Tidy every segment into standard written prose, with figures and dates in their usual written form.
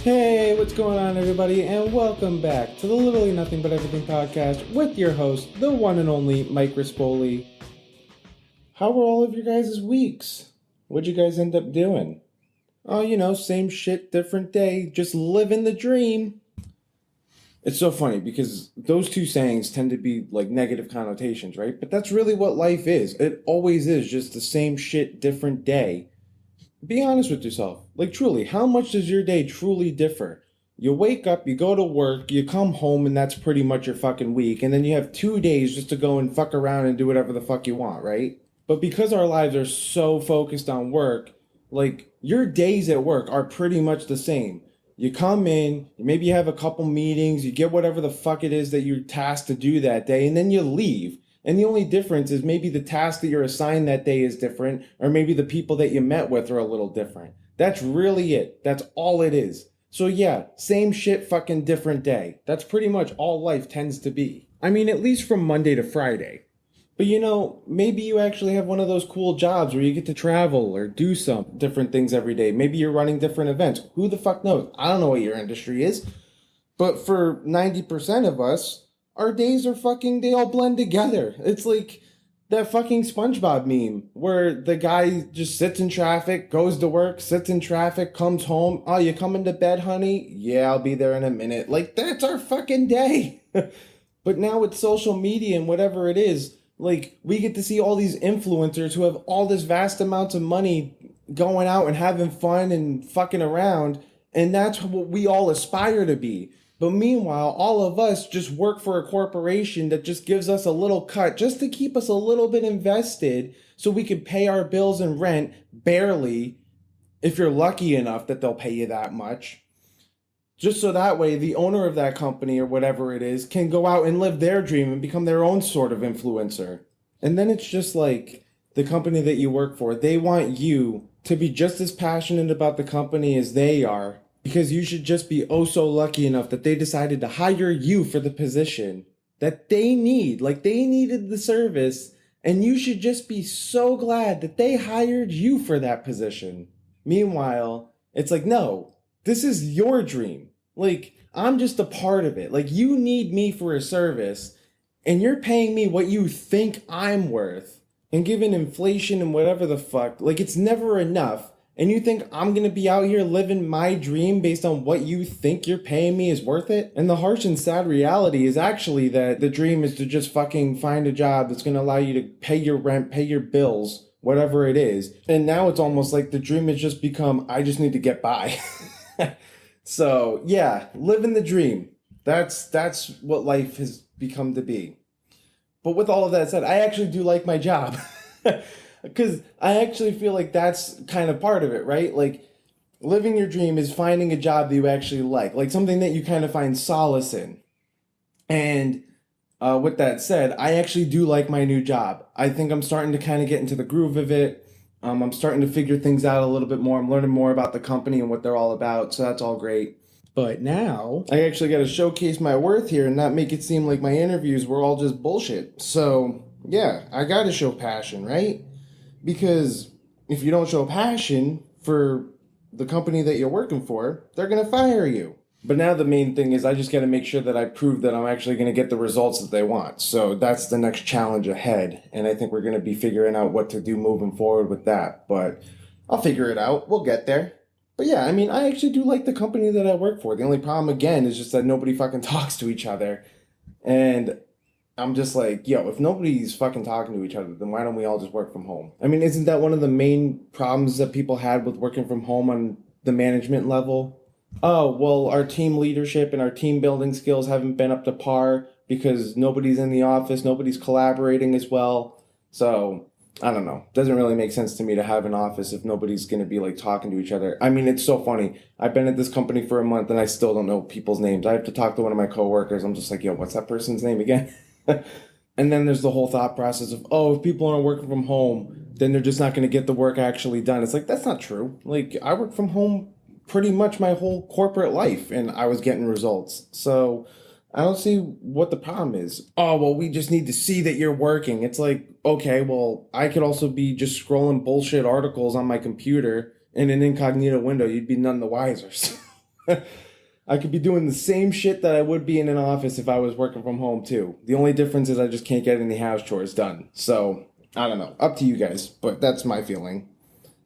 Hey, what's going on, everybody, and welcome back to the Literally Nothing But Everything podcast with your host, the one and only Mike Rispoli. How were all of your guys' weeks? What'd you guys end up doing? Oh, same shit, different day, just living the dream. It's so funny because those two sayings tend to be like negative connotations, right? But that's really what life is. It always is just the same shit, different day. Be honest with yourself. Like, truly, how much does your day truly differ? You wake up, you go to work, you come home, and that's pretty much your fucking week. And then you have 2 days just to go and fuck around and do whatever the fuck you want, right? But because our lives are so focused on work, like, your days at work are pretty much the same. You come in, maybe you have a couple meetings, you get whatever the fuck it is that you're tasked to do that day, and then you leave. And the only difference is maybe the task that you're assigned that day is different, or maybe the people that you met with are a little different. That's really it. That's all it is. So yeah, same shit, fucking different day. That's pretty much all life tends to be. I mean, at least from Monday to Friday. But maybe you actually have one of those cool jobs where you get to travel or do some different things every day. Maybe you're running different events. Who the fuck knows? I don't know what your industry is. But for 90% of us, our days are fucking, they all blend together. It's like that fucking SpongeBob meme where the guy just sits in traffic, goes to work, sits in traffic, comes home. Oh, you coming to bed, honey? Yeah, I'll be there in a minute. Like, that's our fucking day. But now with social media and whatever it is, like, we get to see all these influencers who have all this vast amounts of money going out and having fun and fucking around. And that's what we all aspire to be. But meanwhile, all of us just work for a corporation that just gives us a little cut just to keep us a little bit invested so we can pay our bills and rent, barely, if you're lucky enough that they'll pay you that much. Just so that way the owner of that company or whatever it is can go out and live their dream and become their own sort of influencer. And then it's just like the company that you work for, they want you to be just as passionate about the company as they are, because you should just be oh so lucky enough that they decided to hire you for the position that they need. Like, they needed the service, and you should just be so glad that they hired you for that position. Meanwhile, it's like, no, this is your dream. Like, I'm just a part of it. Like, you need me for a service, and you're paying me what you think I'm worth. And given inflation and whatever the fuck, like, it's never enough. And you think I'm going to be out here living my dream based on what you think you're paying me is worth it? And the harsh and sad reality is actually that the dream is to just fucking find a job that's going to allow you to pay your rent, pay your bills, whatever it is. And now it's almost like the dream has just become, I just need to get by. So yeah, living the dream. That's what life has become to be. But with all of that said, I actually do like my job. Because I actually feel like that's kind of part of it, right? Like, living your dream is finding a job that you actually like something that you kind of find solace in. And with that said, I actually do like my new job. I think I'm starting to kind of get into the groove of it. I'm starting to figure things out a little bit more. I'm learning more about the company and what they're all about, so that's all great. But now, I actually got to showcase my worth here and not make it seem like my interviews were all just bullshit. So, yeah, I got to show passion, right? Because if you don't show passion for the company that you're working for, they're going to fire you. But now the main thing is I just got to make sure that I prove that I'm actually going to get the results that they want. So that's the next challenge ahead. And I think we're going to be figuring out what to do moving forward with that. But I'll figure it out. We'll get there. But yeah, I mean, I actually do like the company that I work for. The only problem, again, is just that nobody fucking talks to each other. And I'm just like, yo, if nobody's fucking talking to each other, then why don't we all just work from home? I mean, isn't that one of the main problems that people had with working from home on the management level? Oh, well, our team leadership and our team building skills haven't been up to par because nobody's in the office, nobody's collaborating as well. So, I don't know. Doesn't really make sense to me to have an office if nobody's going to be like talking to each other. I mean, it's so funny. I've been at this company for a month and I still don't know people's names. I have to talk to one of my coworkers. I'm just like, yo, what's that person's name again? And then there's the whole thought process of, oh, if people aren't working from home, then they're just not going to get the work actually done. It's like, that's not true. Like, I work from home pretty much my whole corporate life and I was getting results. So I don't see what the problem is. Oh, well, we just need to see that you're working. It's like, okay, well, I could also be just scrolling bullshit articles on my computer in an incognito window. You'd be none the wiser. I could be doing the same shit that I would be in an office if I was working from home too. The only difference is I just can't get any house chores done. So, I don't know. Up to you guys, but that's my feeling.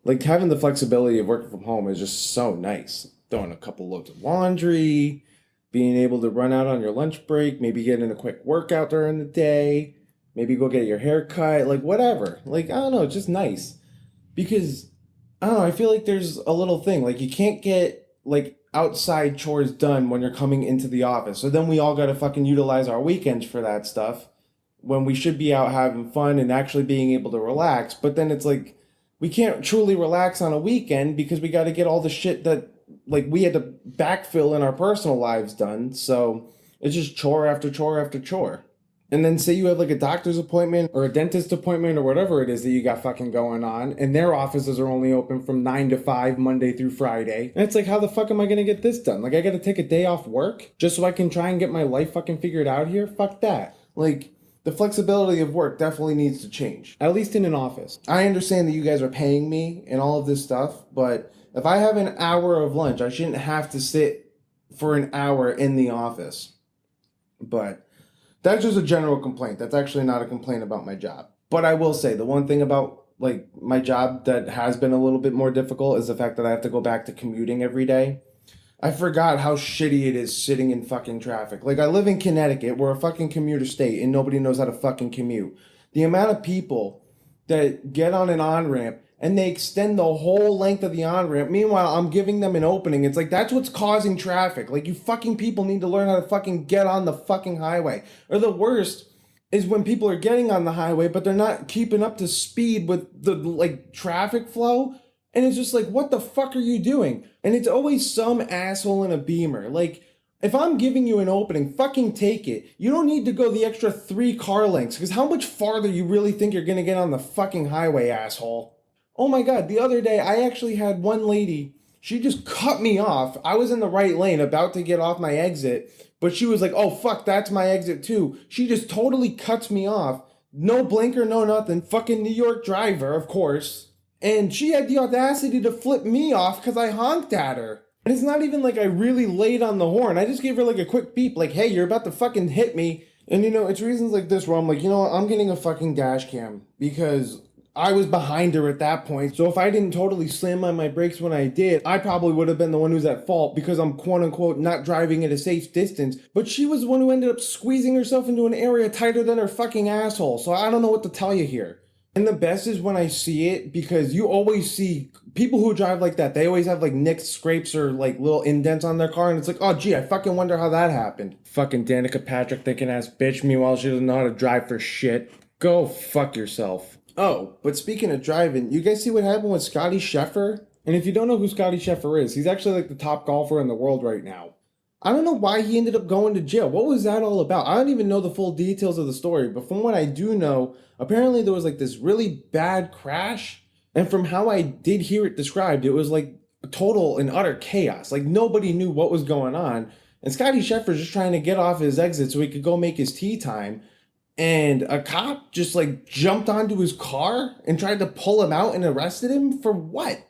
Like having the flexibility of working from home is just so nice. Throwing a couple loads of laundry, being able to run out on your lunch break, maybe getting a quick workout during the day, maybe go get your hair cut, like whatever. Like, I don't know, it's just nice. Because I don't know, I feel like there's a little thing. Like you can't get like outside chores done when you're coming into the office. So then we all gotta fucking utilize our weekends for that stuff when we should be out having fun and actually being able to relax. But then it's like we can't truly relax on a weekend because we got to get all the shit that like we had to backfill in our personal lives done. So it's just chore after chore after chore. And then say you have like a doctor's appointment or a dentist appointment or whatever it is that you got fucking going on, and their offices are only open from 9 to 5 Monday through Friday. And it's like, how the fuck am I going to get this done? Like I got to take a day off work just so I can try and get my life fucking figured out here? Fuck that. Like the flexibility of work definitely needs to change, at least in an office. I understand that you guys are paying me and all of this stuff, but if I have an hour of lunch, I shouldn't have to sit for an hour in the office. But that's just a general complaint. That's actually not a complaint about my job. But I will say the one thing about like my job that has been a little bit more difficult is the fact that I have to go back to commuting every day. I forgot how shitty it is sitting in fucking traffic. Like, I live in Connecticut. We're a fucking commuter state, and nobody knows how to fucking commute. The amount of people that get on an on-ramp, and they extend the whole length of the on-ramp. Meanwhile, I'm giving them an opening. It's like, that's what's causing traffic. Like, you fucking people need to learn how to fucking get on the fucking highway. Or the worst is when people are getting on the highway, but they're not keeping up to speed with the, like, traffic flow. And it's just like, what the fuck are you doing? And it's always some asshole in a Beamer. Like, if I'm giving you an opening, fucking take it. You don't need to go the extra 3 car lengths, because how much farther you really think you're gonna get on the fucking highway, asshole? Oh my god, the other day, I actually had one lady, she just cut me off. I was in the right lane, about to get off my exit, but she was like, oh fuck, that's my exit too. She just totally cuts me off. No blinker, no nothing. Fucking New York driver, of course. And she had the audacity to flip me off because I honked at her. And it's not even like I really laid on the horn. I just gave her like a quick beep, like, hey, you're about to fucking hit me. And you know, it's reasons like this where I'm like, you know what, I'm getting a fucking dash cam because I was behind her at that point. So if I didn't totally slam on my brakes when I did, I probably would have been the one who's at fault because I'm quote unquote not driving at a safe distance. But she was the one who ended up squeezing herself into an area tighter than her fucking asshole. So I don't know what to tell you here. And the best is when I see it, because you always see people who drive like that. They always have like nicks, scrapes, or like little indents on their car. And it's like, oh, gee, I fucking wonder how that happened. Fucking Danica Patrick thinking ass bitch. Meanwhile, she doesn't know how to drive for shit. Go fuck yourself. Oh, but speaking of driving, you guys see what happened with Scottie Scheffer? And if you don't know who Scottie Scheffer is, he's actually like the top golfer in the world right now. I don't know why he ended up going to jail. What was that all about? I don't even know the full details of the story, but from what I do know, apparently there was like this really bad crash. And from how I did hear it described, it was like total and utter chaos. Like nobody knew what was going on. And Scottie Scheffer's just trying to get off his exit so he could go make his tea time. And a cop just like jumped onto his car and tried to pull him out and arrested him for what?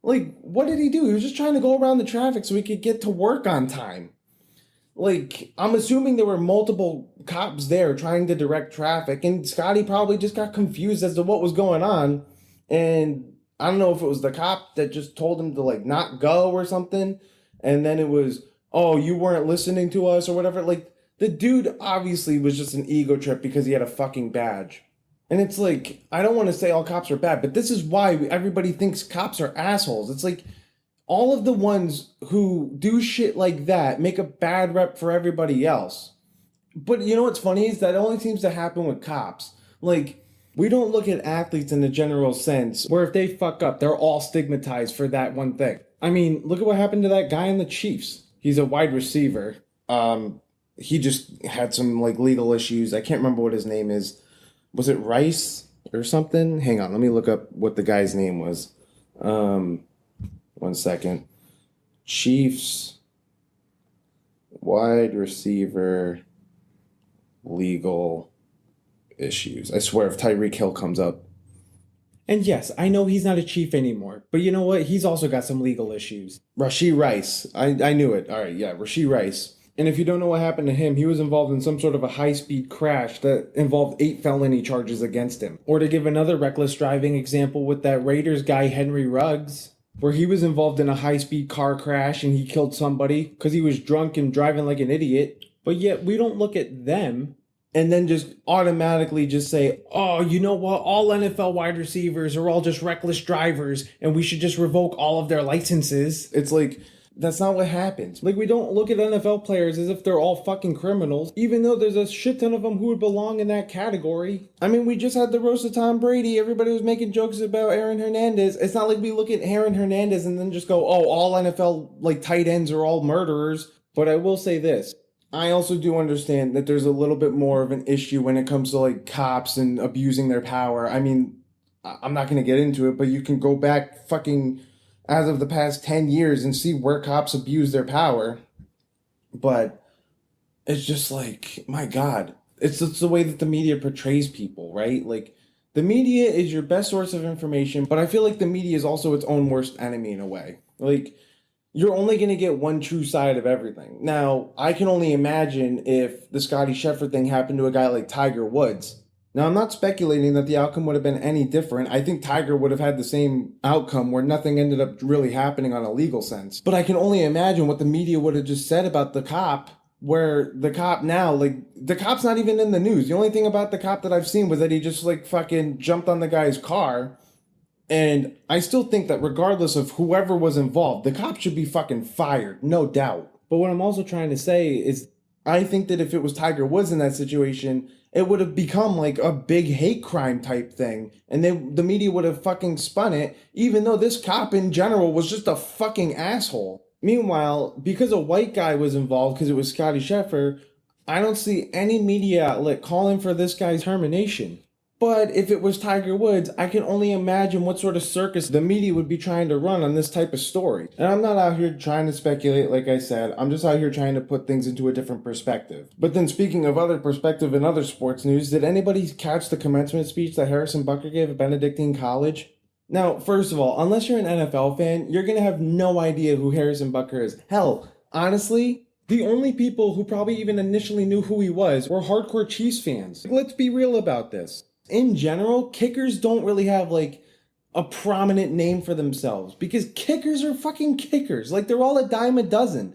Like, what did he do? He was just trying to go around the traffic so he could get to work on time. Like, I'm assuming there were multiple cops there trying to direct traffic, and Scotty probably just got confused as to what was going on. And I don't know if it was the cop that just told him to, like, not go or something. And then it was, oh, you weren't listening to us or whatever. Like, the dude obviously was just an ego trip because he had a fucking badge. And it's like, I don't want to say all cops are bad, but this is why everybody thinks cops are assholes. It's like, all of the ones who do shit like that make a bad rep for everybody else. But you know what's funny is that only seems to happen with cops. Like, we don't look at athletes in the general sense, where if they fuck up, they're all stigmatized for that one thing. I mean, look at what happened to that guy in the Chiefs. He's a wide receiver. He just had some, like, legal issues. I can't remember what his name is. Was it Rice or something? Hang on, let me look up what the guy's name was. 1 second. Chiefs wide receiver legal issues. I swear if Tyreek Hill comes up, And yes, I know he's not a Chief anymore, but you know what? He's also got some legal issues. Rashee Rice. I knew it. All right, yeah, Rashee Rice. And if you don't know what happened to him, he was involved in some sort of a high-speed crash that involved 8 felony charges against him. Or to give another reckless driving example with that Raiders guy, Henry Ruggs, where he was involved in a high-speed car crash and he killed somebody because he was drunk and driving like an idiot. But yet we don't look at them and then just automatically just say, oh, you know what? All NFL wide receivers are all just reckless drivers and we should just revoke all of their licenses. It's like, that's not what happens. Like, we don't look at NFL players as if they're all fucking criminals, even though there's a shit ton of them who would belong in that category. I mean, we just had the roast of Tom Brady. Everybody was making jokes about Aaron Hernandez. It's not like we look at Aaron Hernandez and then just go, oh, all NFL, like, tight ends are all murderers. But I will say this. I also do understand that there's a little bit more of an issue when it comes to, like, cops and abusing their power. I mean, I'm not going to get into it, but you can go back fucking as of the past 10 years and see where cops abuse their power. But it's just like, my God, it's the way that the media portrays people, right? Like, the media is your best source of information, but I feel like the media is also its own worst enemy in a way. Like, you're only going to get one true side of everything. Now, I can only imagine if the Scottie Scheffer thing happened to a guy like Tiger Woods. Now, I'm not speculating that the outcome would have been any different. I think Tiger would have had the same outcome where nothing ended up really happening on a legal sense. But I can only imagine what the media would have just said about the cop, where the cop now, like, the cop's not even in the news. The only thing about the cop that I've seen was that he just, like, fucking jumped on the guy's car. And I still think that regardless of whoever was involved, the cop should be fucking fired, no doubt. But what I'm also trying to say is I think that if it was Tiger Woods in that situation, it would have become like a big hate crime type thing. And the media would have fucking spun it, even though this cop in general was just a fucking asshole. Meanwhile, because a white guy was involved, because it was Scottie Scheffer, I don't see any media outlet calling for this guy's termination. But if it was Tiger Woods, I can only imagine what sort of circus the media would be trying to run on this type of story. And I'm not out here trying to speculate, like I said. I'm just out here trying to put things into a different perspective. But then speaking of other perspective in other sports news, did anybody catch the commencement speech that Harrison Butker gave at Benedictine College? Now, first of all, unless you're an NFL fan, you're going to have no idea who Harrison Butker is. Hell, honestly, the only people who probably even initially knew who he was were hardcore Chiefs fans. Let's be real about this. In general, kickers don't really have, like, a prominent name for themselves because kickers are fucking kickers. Like, they're all a dime a dozen.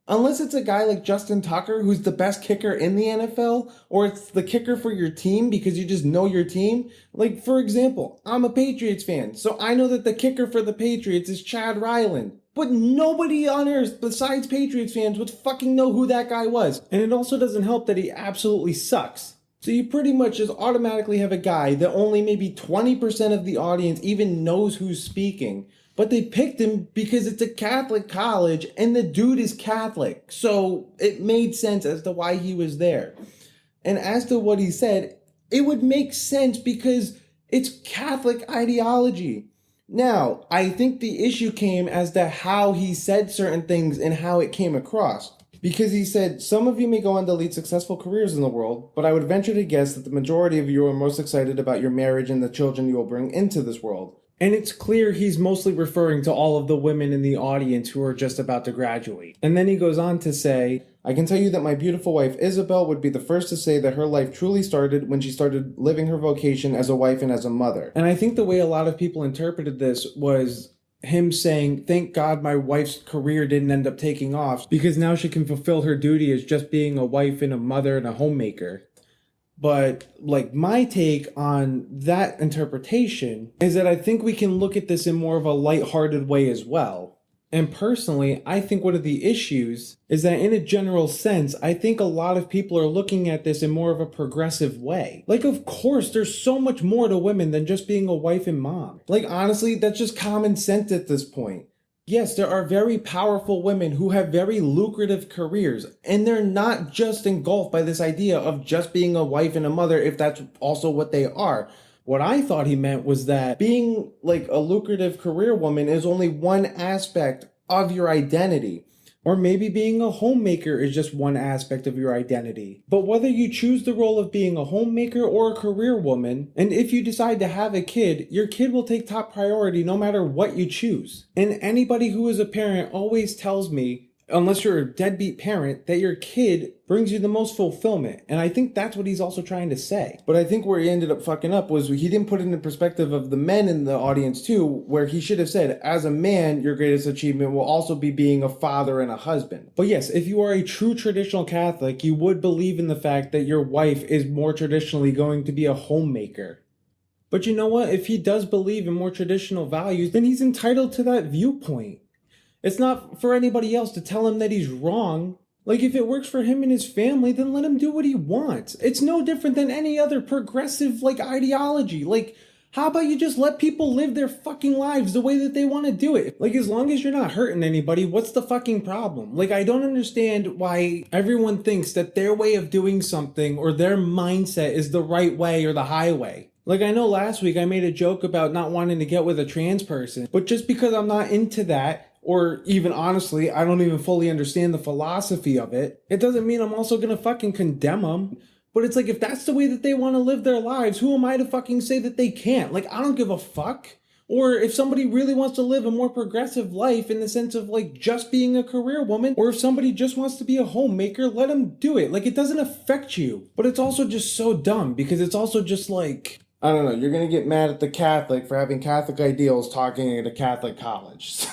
Unless it's a guy like Justin Tucker, who's the best kicker in the NFL, or it's the kicker for your team because you just know your team. Like, for example, I'm a Patriots fan, so I know that the kicker for the Patriots is Chad Ryland. But nobody on earth besides Patriots fans would fucking know who that guy was. And it also doesn't help that he absolutely sucks. So you pretty much just automatically have a guy that only maybe 20% of the audience even knows who's speaking. But they picked him because it's a Catholic college and the dude is Catholic. So it made sense as to why he was there. And as to what he said, it would make sense because it's Catholic ideology. Now, I think the issue came as to how he said certain things and how it came across. Because he said, some of you may go on to lead successful careers in the world, but I would venture to guess that the majority of you are most excited about your marriage and the children you will bring into this world. And it's clear he's mostly referring to all of the women in the audience who are just about to graduate. And then he goes on to say, I can tell you that my beautiful wife Isabel would be the first to say that her life truly started when she started living her vocation as a wife and as a mother. And I think the way a lot of people interpreted this was him saying, thank God my wife's career didn't end up taking off because now she can fulfill her duty as just being a wife and a mother and a homemaker. But, like, my take on that interpretation is that I think we can look at this in more of a lighthearted way as well. And personally, I think one of the issues is that in a general sense, I think a lot of people are looking at this in more of a progressive way. Like, of course, there's so much more to women than just being a wife and mom. Like, honestly, that's just common sense at this point. Yes, there are very powerful women who have very lucrative careers, and they're not just engulfed by this idea of just being a wife and a mother if that's also what they are. What I thought he meant was that being like a lucrative career woman is only one aspect of your identity. Or maybe being a homemaker is just one aspect of your identity. But whether you choose the role of being a homemaker or a career woman, and if you decide to have a kid, your kid will take top priority no matter what you choose. And anybody who is a parent always tells me, unless you're a deadbeat parent, that your kid brings you the most fulfillment. And I think that's what he's also trying to say. But I think where he ended up fucking up was he didn't put it in the perspective of the men in the audience too, where he should have said, as a man, your greatest achievement will also be being a father and a husband. But yes, if you are a true traditional Catholic, you would believe in the fact that your wife is more traditionally going to be a homemaker. But you know what? If he does believe in more traditional values, then he's entitled to that viewpoint. It's not for anybody else to tell him that he's wrong. Like, if it works for him and his family, then let him do what he wants. It's no different than any other progressive, ideology. How about you just let people live their fucking lives the way that they want to do it? As long as you're not hurting anybody, what's the fucking problem? I don't understand why everyone thinks that their way of doing something or their mindset is the right way or the highway. I know last week I made a joke about not wanting to get with a trans person, but just because I'm not into that, or even honestly, I don't even fully understand the philosophy of it, it doesn't mean I'm also gonna fucking condemn them. But it's if that's the way that they want to live their lives, who am I to fucking say that they can't? I don't give a fuck. Or if somebody really wants to live a more progressive life in the sense of just being a career woman, or if somebody just wants to be a homemaker, let them do it. It doesn't affect you. But it's also just so dumb because it's also just I don't know, you're gonna get mad at the Catholic for having Catholic ideals talking at a Catholic college.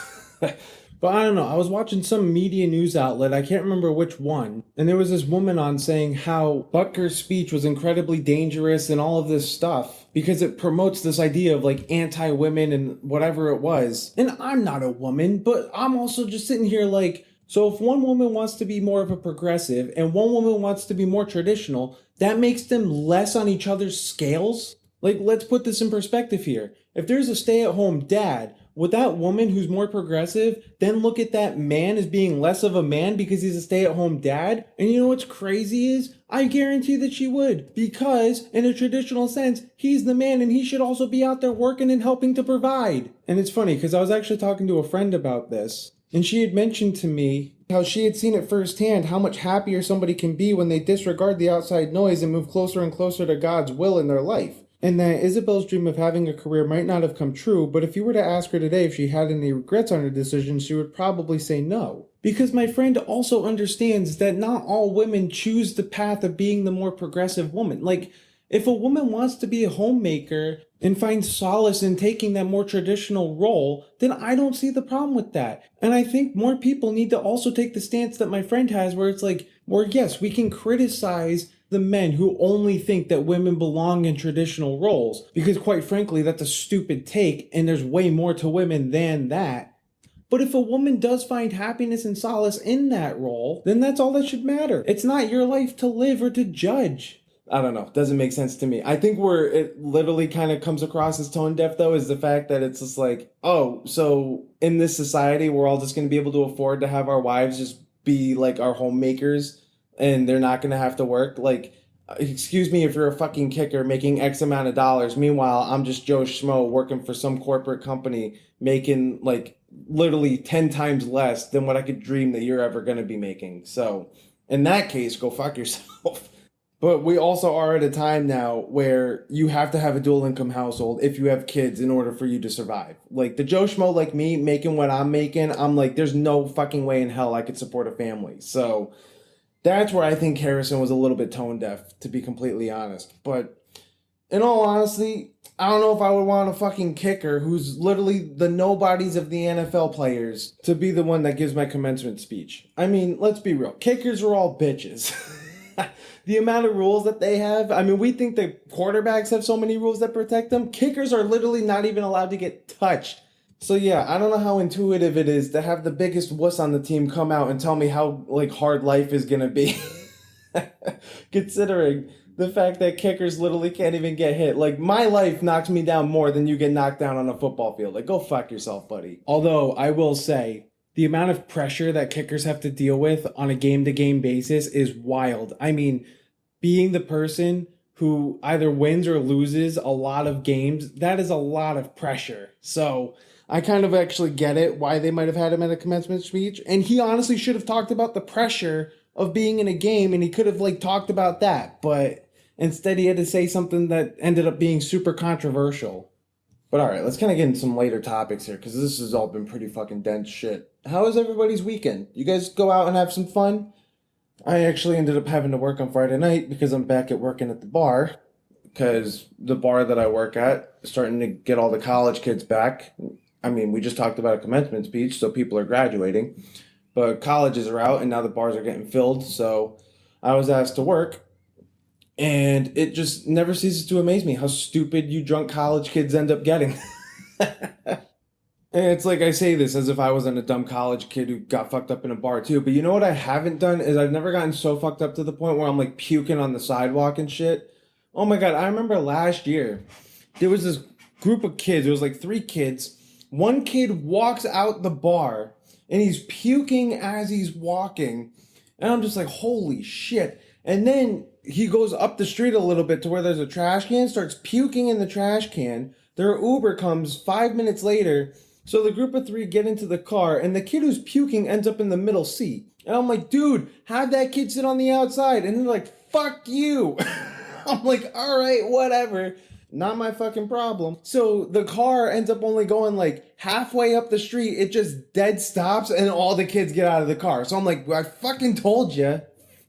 But I don't know, I was watching some media news outlet, I can't remember which one, and there was this woman on saying how Butker's speech was incredibly dangerous and all of this stuff because it promotes this idea of anti-women and whatever it was. And I'm not a woman, but I'm also just sitting here so if one woman wants to be more of a progressive and one woman wants to be more traditional, that makes them less on each other's scales? Let's put this in perspective here. If there's a stay-at-home dad, would that woman who's more progressive then look at that man as being less of a man because he's a stay-at-home dad? And you know what's crazy is, I guarantee that she would. Because, in a traditional sense, he's the man and he should also be out there working and helping to provide. And it's funny, because I was actually talking to a friend about this, and she had mentioned to me how she had seen it firsthand how much happier somebody can be when they disregard the outside noise and move closer and closer to God's will in their life. And that Isabel's dream of having a career might not have come true, but if you were to ask her today if she had any regrets on her decision, she would probably say no. Because my friend also understands that not all women choose the path of being the more progressive woman. If a woman wants to be a homemaker and finds solace in taking that more traditional role, then I don't see the problem with that. And I think more people need to also take the stance that my friend has where it's yes, we can criticize the men who only think that women belong in traditional roles, because quite frankly, that's a stupid take and there's way more to women than that. But if a woman does find happiness and solace in that role, then that's all that should matter. It's not your life to live or to judge. I don't know. Doesn't make sense to me. I think where it literally kind of comes across as tone deaf, though, is the fact that it's just oh, so in this society, we're all just going to be able to afford to have our wives just be our homemakers and they're not going to have to work. Excuse me if you're a fucking kicker making X amount of dollars. Meanwhile, I'm just Joe Schmo working for some corporate company making literally 10 times less than what I could dream that you're ever going to be making. So in that case, go fuck yourself. But we also are at a time now where you have to have a dual income household if you have kids in order for you to survive. The Joe Schmo like me making what I'm making, I'm there's no fucking way in hell I could support a family. So that's where I think Harrison was a little bit tone deaf, to be completely honest. But in all honesty, I don't know if I would want a fucking kicker who's literally the nobodies of the NFL players to be the one that gives my commencement speech. I mean, let's be real. Kickers are all bitches. The amount of rules that they have. I mean, we think that quarterbacks have so many rules that protect them. Kickers are literally not even allowed to get touched. So yeah, I don't know how intuitive it is to have the biggest wuss on the team come out and tell me how hard life is gonna be. Considering the fact that kickers literally can't even get hit. My life knocks me down more than you get knocked down on a football field. Go fuck yourself, buddy. Although I will say, the amount of pressure that kickers have to deal with on a game-to-game basis is wild. I mean, being the person who either wins or loses a lot of games, that is a lot of pressure. So I kind of actually get it why they might have had him at a commencement speech. And he honestly should have talked about the pressure of being in a game, and he could have talked about that. But instead he had to say something that ended up being super controversial. But all right, let's kind of get into some later topics here, because this has all been pretty fucking dense shit. How was everybody's weekend? You guys go out and have some fun? I actually ended up having to work on Friday night because I'm back at working at the bar. Because the bar that I work at is starting to get all the college kids back. I mean, we just talked about a commencement speech, so people are graduating. But colleges are out, and now the bars are getting filled. So I was asked to work. And it just never ceases to amaze me how stupid you drunk college kids end up getting. And it's like I say this as if I wasn't a dumb college kid who got fucked up in a bar too. But you know what I haven't done is I've never gotten so fucked up to the point where I'm puking on the sidewalk and shit. Oh my God, I remember last year, there was this group of kids. There was 3 kids. One kid walks out the bar and he's puking as he's walking. And I'm just like, holy shit. And then he goes up the street a little bit to where there's a trash can, starts puking in the trash can. Their Uber comes 5 minutes later. So the group of 3 get into the car, and the kid who's puking ends up in the middle seat. And I'm like, dude, have that kid sit on the outside. And they're like, fuck you. I'm like, all right, whatever. Not my fucking problem. So the car ends up only going halfway up the street. It just dead stops, and all the kids get out of the car. So I'm like, I fucking told you,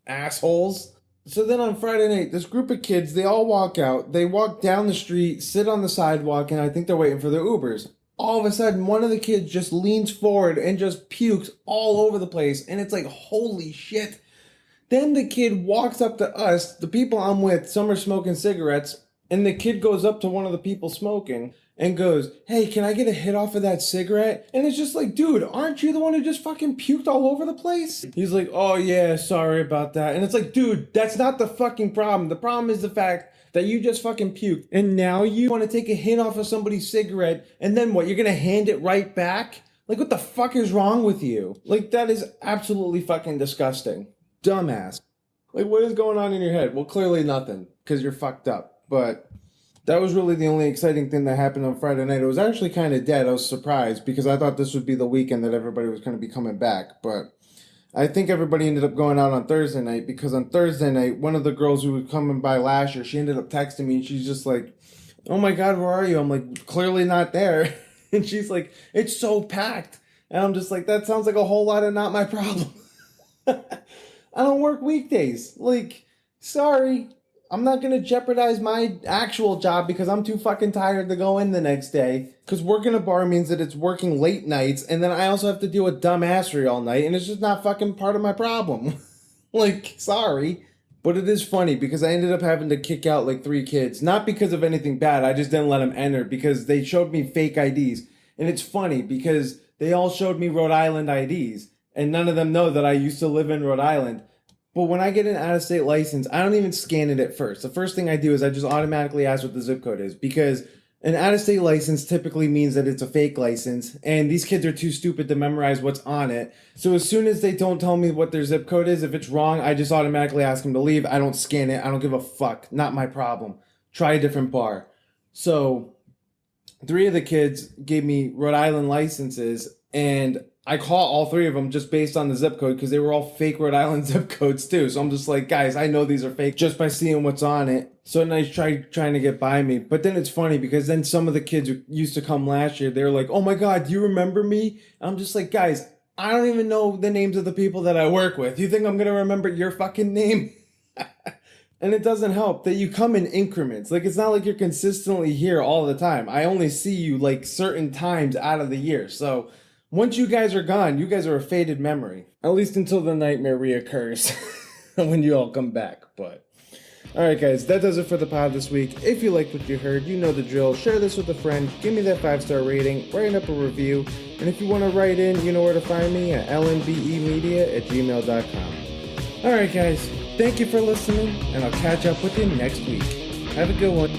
assholes. So then on Friday night, this group of kids, they all walk out. They walk down the street, sit on the sidewalk, and I think they're waiting for their Ubers. All of a sudden, one of the kids just leans forward and just pukes all over the place. And it's like, holy shit. Then the kid walks up to us, the people I'm with, some are smoking cigarettes. And the kid goes up to one of the people smoking and goes, hey, can I get a hit off of that cigarette? And it's just like, dude, aren't you the one who just fucking puked all over the place? He's like, oh yeah, sorry about that. And it's like, dude, that's not the fucking problem. The problem is the fact that you just fucking puked, and now you want to take a hit off of somebody's cigarette, and then what, you're gonna hand it right back? What the fuck is wrong with you? That is absolutely fucking disgusting. Dumbass. What is going on in your head? Well, clearly nothing, because you're fucked up. But that was really the only exciting thing that happened on Friday night. It was actually kind of dead. I was surprised, because I thought this would be the weekend that everybody was going to be coming back, but I think everybody ended up going out on Thursday night, because on Thursday night, one of the girls who was coming by last year, she ended up texting me, and she's just like, oh my God, where are you? I'm like, clearly not there. And she's like, it's so packed. And I'm just like, that sounds like a whole lot of not my problem. I don't work weekdays. Sorry. I'm not going to jeopardize my actual job because I'm too fucking tired to go in the next day. Because working a bar means that it's working late nights, and then I also have to deal with dumbassery all night, and it's just not fucking part of my problem. Sorry. But it is funny because I ended up having to kick out 3 kids. Not because of anything bad, I just didn't let them enter because they showed me fake IDs. And it's funny because they all showed me Rhode Island IDs, and none of them know that I used to live in Rhode Island. But when I get an out-of-state license, I don't even scan it at first. The first thing I do is I just automatically ask what the zip code is, because an out-of-state license typically means that it's a fake license, and these kids are too stupid to memorize what's on it. So as soon as they don't tell me what their zip code is, if it's wrong, I just automatically ask them to leave. I don't scan it. I don't give a fuck. Not my problem. Try a different bar. So 3 of the kids gave me Rhode Island licenses, and I caught all 3 of them just based on the zip code because they were all fake Rhode Island zip codes too. So I'm just like, guys, I know these are fake just by seeing what's on it. So then I tried trying to get by me. But then it's funny because then some of the kids who used to come last year, they're like, oh my God, do you remember me? And I'm just like, guys, I don't even know the names of the people that I work with. You think I'm going to remember your fucking name? And it doesn't help that you come in increments. It's not like you're consistently here all the time. I only see you certain times out of the year. So once you guys are gone, you guys are a faded memory. At least until the nightmare reoccurs when you all come back. But alright guys, that does it for the pod this week. If you liked what you heard, you know the drill. Share this with a friend. Give me that 5-star rating. Write up a review. And if you want to write in, you know where to find me at lnbemedia@gmail.com. Alright guys, thank you for listening, and I'll catch up with you next week. Have a good one.